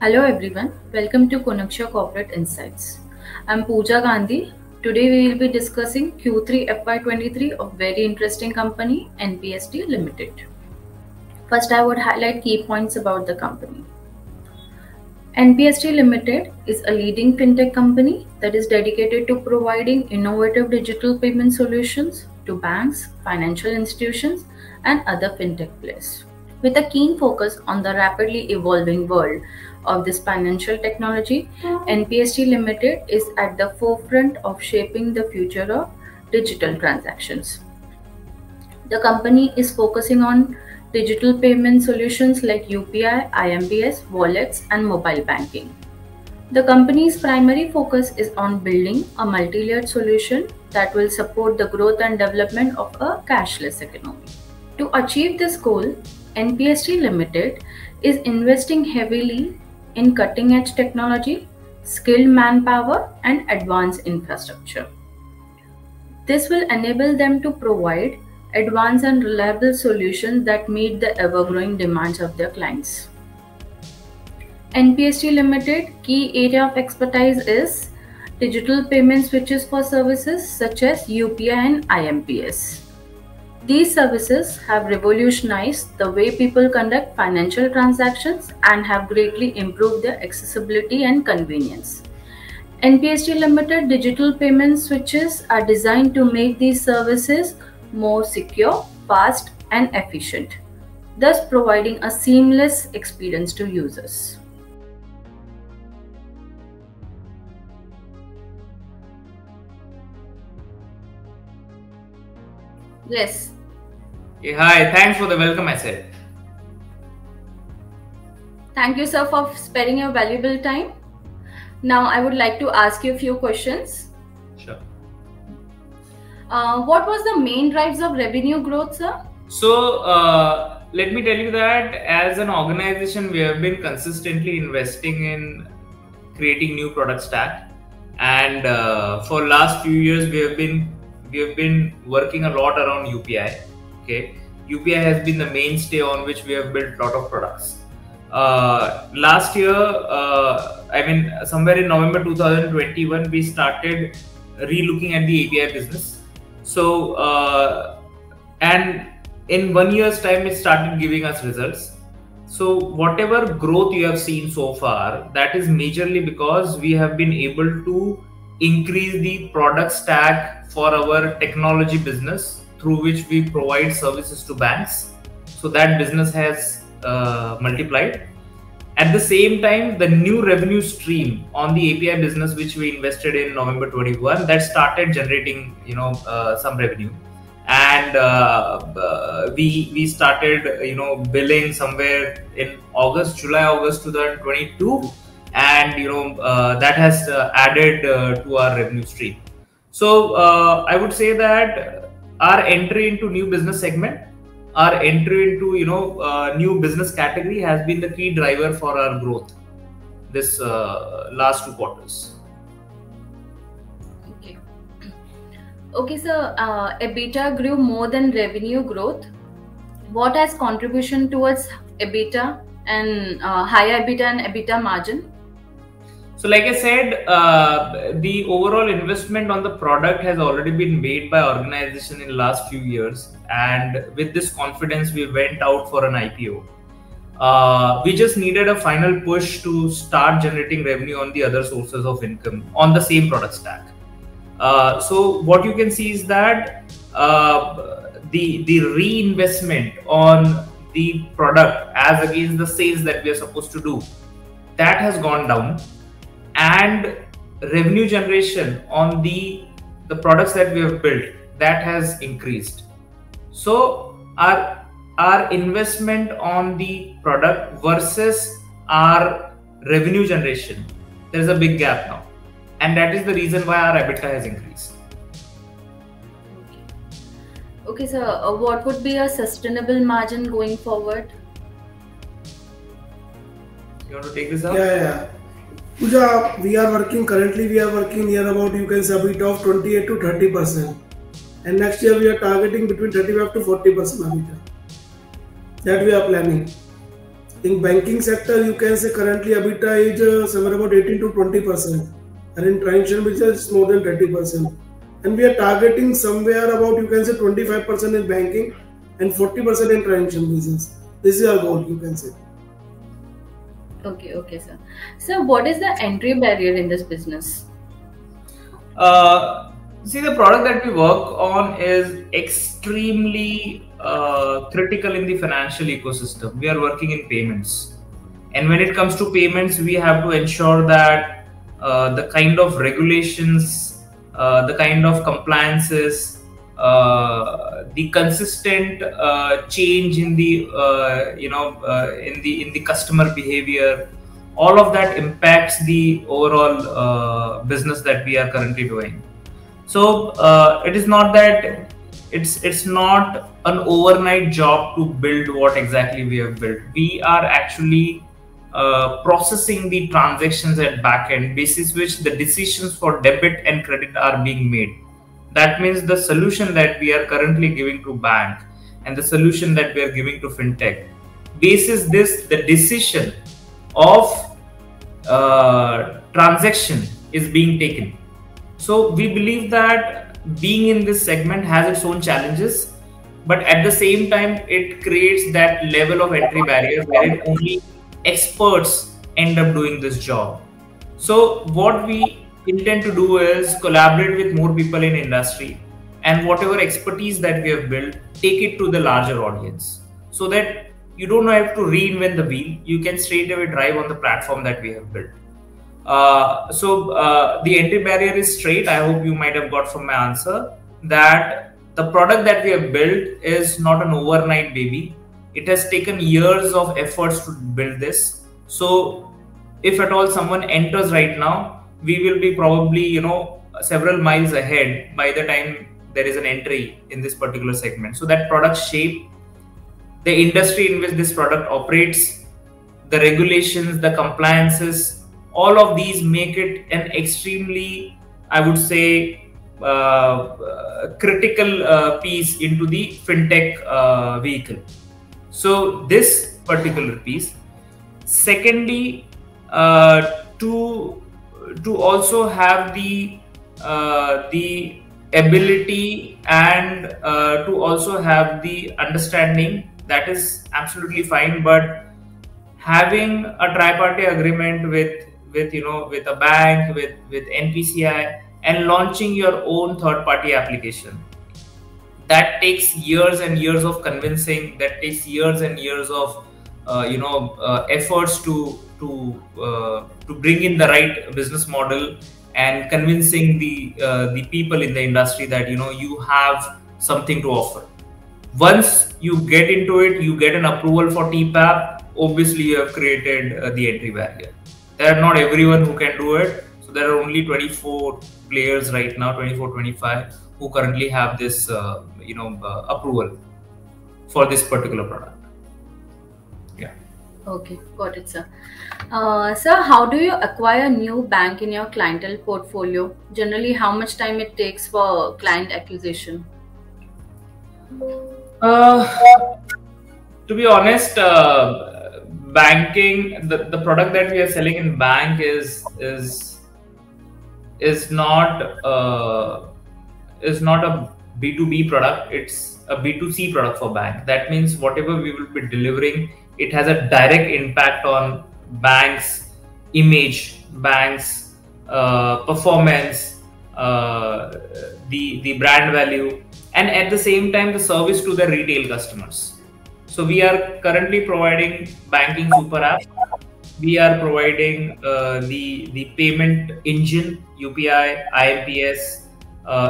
Hello everyone, welcome to Konexio Corporate Insights. I'm Pooja Gandhi. Today we will be discussing Q3 FY23 of very interesting company NPST Limited. First, I would highlight key points about the company. NPST Limited is a leading fintech company that is dedicated to providing innovative digital payment solutions to banks, financial institutions, and other fintech players. With a keen focus on the rapidly evolving world of this financial technology, NPST Limited is at the forefront of shaping the future of digital transactions. The company is focusing on digital payment solutions like UPI, IMPS, wallets, and mobile banking. The company's primary focus is on building a multi-layered solution that will support the growth and development of a cashless economy. To achieve this goal, NPST Limited is investing heavily in cutting-edge technology, skilled manpower, and advanced infrastructure. This will enable them to provide advanced and reliable solutions that meet the ever-growing demands of their clients. NPST Limited key area of expertise is digital payment switches for services such as UPI and IMPS. These services have revolutionized the way people conduct financial transactions and have greatly improved their accessibility and convenience. NPST Limited digital payment switches are designed to make these services more secure, fast, and efficient, thus providing a seamless experience to users. Yes. Hi, thanks for the welcome, I said. Thank you, sir, for sparing your valuable time. Now, I would like to ask you a few questions. Sure. What was the main drives of revenue growth, sir? So, let me tell you that as an organization, we have been consistently investing in creating new product stack, and for last few years, we have been working a lot around UPI. Okay, UPI has been the mainstay on which we have built a lot of products. Last year, somewhere in November 2021, we started re-looking at the API business. So, and in 1 year's time, it started giving us results. So, whatever growth you have seen so far, that is majorly because we have been able to increase the product stack for our technology business, through which we provide services to banks. So that business has multiplied. At the same time, the new revenue stream on the API business, which we invested in November 21, that started generating, some revenue, and we started, billing somewhere in July, August 2022, and that has added to our revenue stream. So I would say that our entry into new business segment, our entry into new business category has been the key driver for our growth this last 2 quarters. Okay, so EBITDA grew more than revenue growth. What has contribution towards EBITDA and higher EBITDA and EBITDA margin? So like I said, the overall investment on the product has already been made by organization in the last few years, and with this confidence we went out for an IPO. We just needed a final push to start generating revenue on the other sources of income on the same product stack. So what you can see is that the reinvestment on the product as against the sales that we are supposed to do, that has gone down, and revenue generation on the products that we have built, that has increased. So our investment on the product versus our revenue generation, there is a big gap now, and that is the reason why our EBITDA has increased. Okay, so what would be a sustainable margin going forward? You want to take this up? Yeah. Pooja, currently we are working near about, you can say, a bit of 28 to 30%. And next year we are targeting between 35 to 40% EBITDA. That we are planning. In banking sector, you can say currently EBITDA is somewhere about 18 to 20%, and in transaction business it's more than 30%. And we are targeting somewhere about, you can say, 25% in banking and 40% in transaction business. This is our goal, you can say. Okay, sir. So, what is the entry barrier in this business? See, the product that we work on is extremely critical in the financial ecosystem. We are working in payments, and when it comes to payments, we have to ensure that the kind of regulations, the kind of compliances, the consistent change in the in the customer behavior, all of that impacts the overall business that we are currently doing. So it is not that it's not an overnight job to build what exactly we have built. We are actually processing the transactions at backend, basis which the decisions for debit and credit are being made. That means the solution that we are currently giving to bank and the solution that we are giving to fintech, basis this, the decision of transaction is being taken. So we believe that being in this segment has its own challenges, but at the same time it creates that level of entry barrier wherein only experts end up doing this job. So what we intend to do is collaborate with more people in industry, and whatever expertise that we have built, take it to the larger audience, so that you don't have to reinvent the wheel. You can straight away drive on the platform that we have built. The entry barrier is straight. I hope you might have got from my answer that the product that we have built is not an overnight baby. It has taken years of efforts to build this. So if at all someone enters right now, we will be probably, several miles ahead by the time there is an entry in this particular segment. So that product shape, the industry in which this product operates, the regulations, the compliances, all of these make it an extremely, I would say, critical piece into the fintech vehicle. So this particular piece. Secondly, to also have the ability and to also have the understanding, that is absolutely fine. But having a tri-party agreement with a bank, with NPCI, and launching your own third-party application, that takes years and years of convincing. That takes years and years of efforts to bring in the right business model and convincing the people in the industry that you have something to offer. Once you get into it, you get an approval for TPAP. Obviously, you have created the entry barrier. There are not everyone who can do it. So there are only 24 players right now, 24, 25, who currently have this approval for this particular product. Yeah. Okay, got it, sir. Sir, how do you acquire a new bank in your clientele portfolio? Generally, how much time it takes for client acquisition? To be honest, banking, the product that we are selling in bank is not a B2B product. It's a B2C product for bank. That means whatever we will be delivering, it has a direct impact on bank's image, bank's performance, the brand value, and at the same time the service to the retail customers. So we are currently providing banking super app. We are providing the payment engine, UPI, IMPS,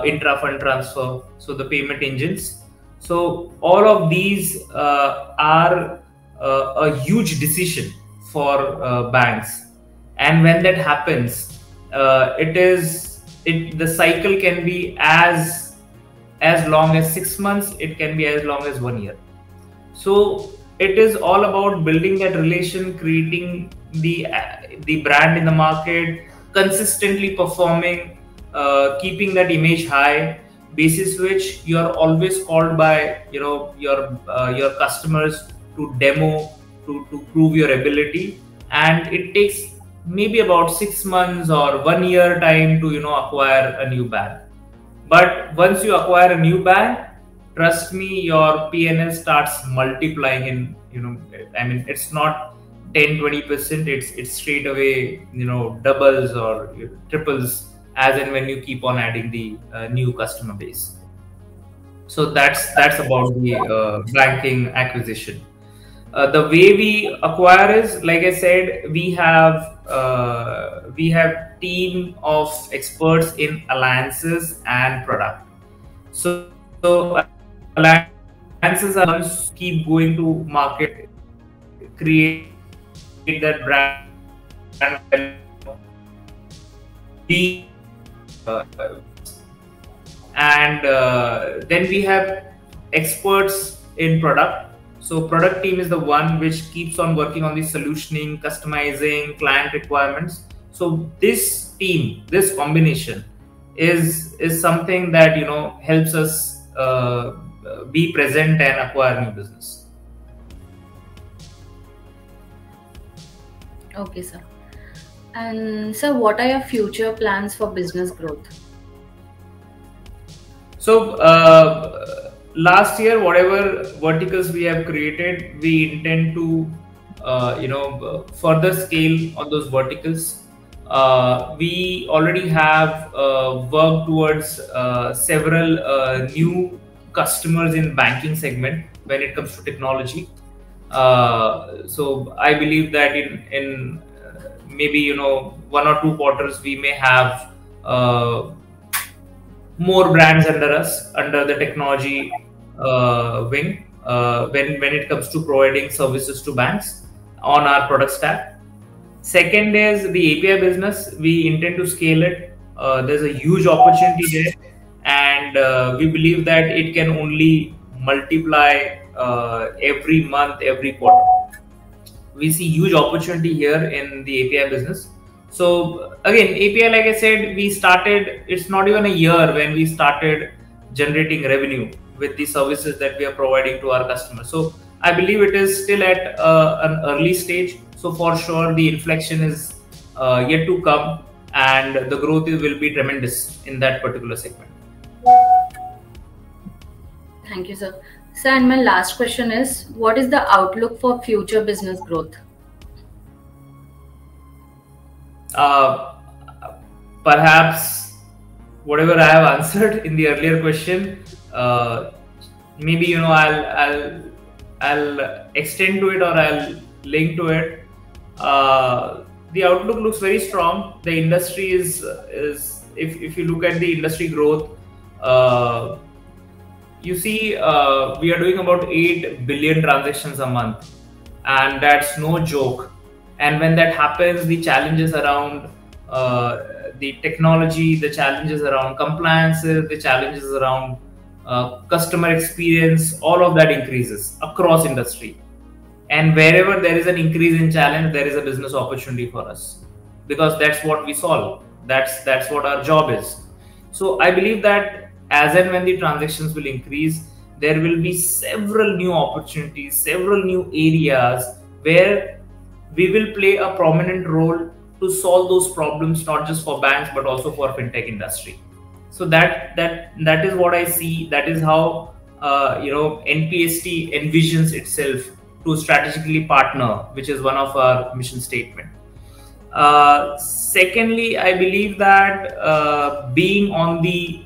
intra-fund transfer. So the payment engines. So all of these are a huge decision for banks. And when that happens, the cycle can be as long as 6 months. It can be as long as 1 year. So it is all about building that relation, creating the brand in the market, consistently performing, keeping that image high, basis which you are always called by your customers to demo, to prove your ability, and it takes maybe about 6 months or 1 year time to acquire a new bank. But once you acquire a new bank, trust me, your PNL starts multiplying in, I mean, it's not 10-20%, it's straight away, doubles or triples as and when you keep on adding the new customer base. So that's about the banking acquisition. The way we acquire is, like I said, we have team of experts in alliances and product. So alliances are ones keep going to market, create that brand, and then we have experts in product. So product team is the one which keeps on working on the solutioning, customizing, client requirements. So this team, this combination is something that helps us be present and acquire new business. Okay, sir. And sir, what are your future plans for business growth? So last year, whatever verticals we have created, we intend to further scale on those verticals. We already have worked towards several new customers in banking segment when it comes to technology. So I believe that in maybe 1 or 2 quarters we may have more brands under us, under the technology wing, when it comes to providing services to banks on our product stack. Second is the API business. We intend to scale it. There's a huge opportunity there, and we believe that it can only multiply every month, every quarter. We see huge opportunity here in the API business. So again, API, like I said, we started, it's not even a year when we started generating revenue with the services that we are providing to our customers. So I believe it is still at an early stage. So for sure, the inflection is yet to come, and the growth will be tremendous in that particular segment. Thank you, sir. Sir, and my last question is, what is the outlook for future business growth? Perhaps whatever I have answered in the earlier question, maybe I'll extend to it, or I'll link to it. The outlook looks very strong. The industry is if you look at the industry growth, you see we are doing about 8 billion transactions a month, and that's no joke. And when that happens, the challenges around the technology, the challenges around compliance, the challenges around customer experience, all of that increases across industry. And wherever there is an increase in challenge, there is a business opportunity for us, because that's what we solve. That's what our job is. So I believe that as and when the transactions will increase, there will be several new opportunities, several new areas where we will play a prominent role to solve those problems, not just for banks but also for fintech industry. So that is what I see. That is how NPST envisions itself to strategically partner, which is one of our mission statement. Secondly, I believe that being on the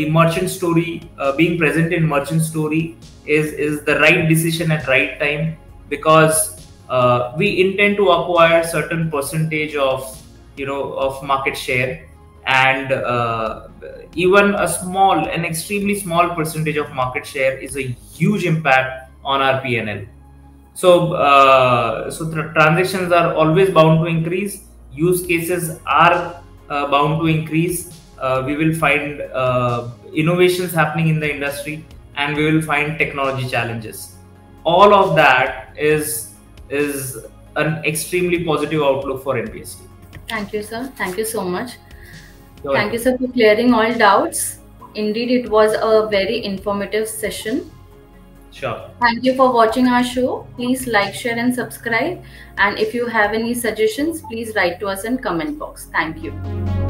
merchant story, being present in merchant story is the right decision at right time, because we intend to acquire certain percentage of market share, and even an extremely small percentage of market share is a huge impact on our PNL. So transactions are always bound to increase. Use cases are bound to increase. We will find innovations happening in the industry, and we will find technology challenges. All of that is an extremely positive outlook for NPST. Thank you, sir. Thank you so much. Thank you, sir, for clearing all doubts. Indeed, it was a very informative session. Sure. Thank you for watching our show. Please like, share, and subscribe. And if you have any suggestions, please write to us in comment box. Thank you.